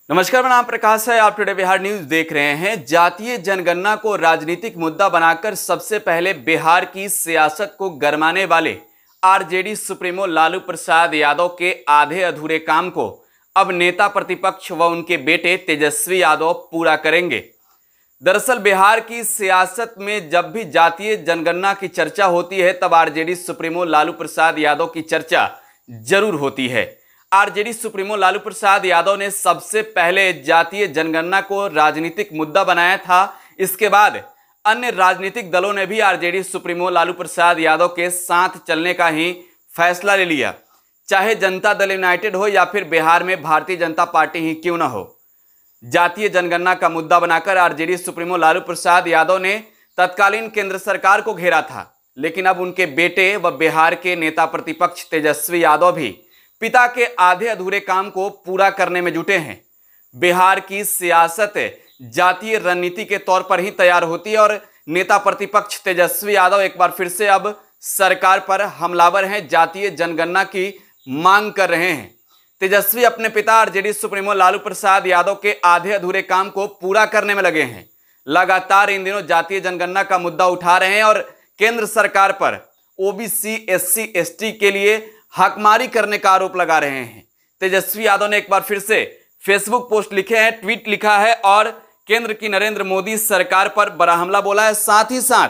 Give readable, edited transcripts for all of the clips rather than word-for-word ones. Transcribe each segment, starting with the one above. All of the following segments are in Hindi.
नमस्कार, मेरा नाम प्रकाश है। आप टुडे बिहार न्यूज देख रहे हैं। जातीय जनगणना को राजनीतिक मुद्दा बनाकर सबसे पहले बिहार की सियासत को गरमाने वाले आरजेडी सुप्रीमो लालू प्रसाद यादव के आधे अधूरे काम को अब नेता प्रतिपक्ष व उनके बेटे तेजस्वी यादव पूरा करेंगे। दरअसल बिहार की सियासत में जब भी जातीय जनगणना की चर्चा होती है तब आरजेडी सुप्रीमो लालू प्रसाद यादव की चर्चा जरूर होती है। आरजेडी सुप्रीमो लालू प्रसाद यादव ने सबसे पहले जातीय जनगणना को राजनीतिक मुद्दा बनाया था। इसके बाद अन्य राजनीतिक दलों ने भी आरजेडी सुप्रीमो लालू प्रसाद यादव के साथ चलने का ही फैसला ले लिया, चाहे जनता दल यूनाइटेड हो या फिर बिहार में भारतीय जनता पार्टी ही क्यों न हो। जातीय जनगणना का मुद्दा बनाकर आरजेडी सुप्रीमो लालू प्रसाद यादव ने तत्कालीन केंद्र सरकार को घेरा था, लेकिन अब उनके बेटे व बिहार के नेता प्रतिपक्ष तेजस्वी यादव भी पिता के आधे अधूरे काम को पूरा करने में जुटे हैं। बिहार की सियासत जातीय रणनीति के तौर पर ही तैयार होती है और नेता प्रतिपक्ष तेजस्वी यादव एक बार फिर से अब सरकार पर हमलावर हैं, जातीय जनगणना की मांग कर रहे हैं। तेजस्वी अपने पिता आरजेडी सुप्रीमो लालू प्रसाद यादव के आधे अधूरे काम को पूरा करने में लगे हैं। लगातार इन दिनों जातीय जनगणना का मुद्दा उठा रहे हैं और केंद्र सरकार पर ओबीसी, एससी, एसटी के लिए हकमारी करने का आरोप लगा रहे हैं। तेजस्वी यादव ने एक बार फिर से फेसबुक पोस्ट लिखे हैं, ट्वीट लिखा है और केंद्र की नरेंद्र मोदी सरकार पर बड़ा हमला बोला है। साथ ही साथ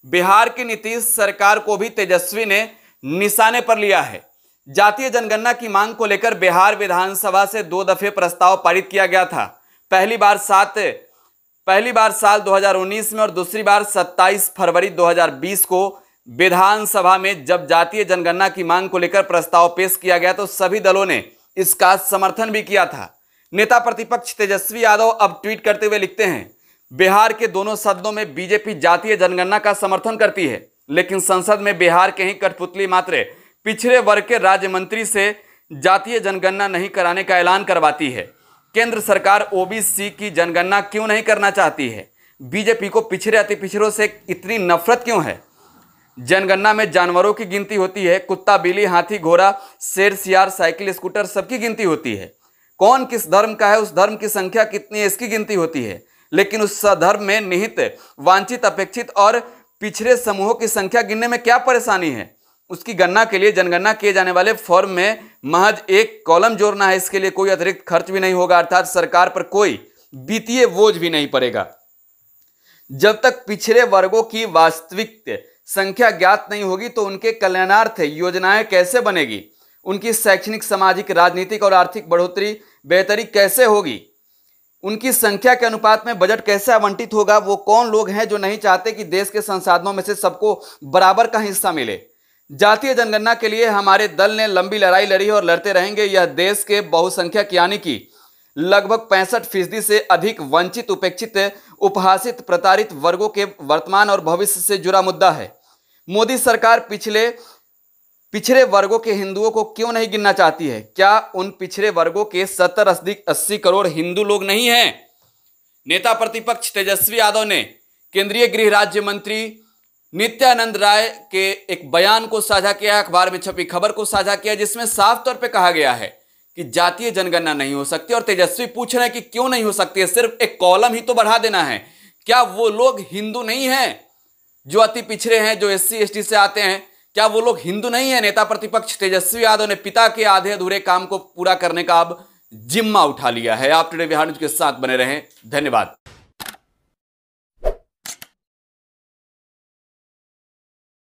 बिहार की नीतीश सरकार को भी तेजस्वी ने निशाने पर लिया है। जातीय जनगणना की मांग को लेकर बिहार विधानसभा से 2 दफे प्रस्ताव पारित किया गया था। पहली बार साल 2019 में और दूसरी बार 27 फरवरी 2020 को विधानसभा में जब जातीय जनगणना की मांग को लेकर प्रस्ताव पेश किया गया तो सभी दलों ने इसका समर्थन भी किया था। नेता प्रतिपक्ष तेजस्वी यादव अब ट्वीट करते हुए लिखते हैं, बिहार के दोनों सदनों में बीजेपी जातीय जनगणना का समर्थन करती है, लेकिन संसद में बिहार के ही कठपुतली मात्र पिछड़े वर्ग के राज्य मंत्री से जातीय जनगणना नहीं कराने का ऐलान करवाती है। केंद्र सरकार ओबीसी की जनगणना क्यों नहीं करना चाहती है? बीजेपी को पिछड़े अति पिछड़ों से इतनी नफरत क्यों है? जनगणना में जानवरों की गिनती होती है, कुत्ता, बिल्ली, हाथी, घोड़ा, शेर, सियार, साइकिल, स्कूटर सबकी गिनती होती है। कौन किस धर्म का है, उस धर्म की संख्या कितनी है, इसकी गिनती होती है। लेकिन उस धर्म में निहित वांछित, अपेक्षित और पिछड़े समूहों की संख्या गिनने में क्या परेशानी है? उसकी गणना के लिए जनगणना किए जाने वाले फॉर्म में महज एक कॉलम जोड़ना है। इसके लिए कोई अतिरिक्त खर्च भी नहीं होगा, अर्थात सरकार पर कोई वित्तीय बोझ भी नहीं पड़ेगा। जब तक पिछड़े वर्गों की वास्तविक संख्या ज्ञात नहीं होगी तो उनके कल्याणार्थ योजनाएं कैसे बनेगी? उनकी शैक्षणिक, सामाजिक, राजनीतिक और आर्थिक बढ़ोतरी बेहतरी कैसे होगी? उनकी संख्या के अनुपात में बजट कैसे आवंटित होगा? वो कौन लोग हैं जो नहीं चाहते कि देश के संसाधनों में से सबको बराबर का हिस्सा मिले? जातीय जनगणना के लिए हमारे दल ने लंबी लड़ाई लड़ी और लड़ते रहेंगे। यह देश के बहुसंख्यक यानी कि लगभग 65% से अधिक वंचित, उपेक्षित, उपहासित, प्रताड़ित वर्गों के वर्तमान और भविष्य से जुड़ा मुद्दा है। मोदी सरकार पिछड़े वर्गों के हिंदुओं को क्यों नहीं गिनना चाहती है? क्या उन पिछड़े वर्गों के 70-80 करोड़ हिंदू लोग नहीं हैं? नेता प्रतिपक्ष तेजस्वी यादव ने केंद्रीय गृह राज्य मंत्री नित्यानंद राय के एक बयान को साझा किया, अखबार में छपी खबर को साझा किया, जिसमें साफ तौर पे कहा गया है कि जातीय जनगणना नहीं हो सकती। और तेजस्वी पूछ रहे हैं कि क्यों नहीं हो सकती है? सिर्फ एक कॉलम ही तो बढ़ा देना है। क्या वो लोग हिंदू नहीं हैं जो अति पिछड़े हैं, जो एससी एसटी से आते हैं? क्या वो लोग हिंदू नहीं है? नेता प्रतिपक्ष तेजस्वी यादव ने पिता के आधे अधूरे काम को पूरा करने का अब जिम्मा उठा लिया है। आप टुडे बिहार न्यूज के साथ बने रहें। धन्यवाद।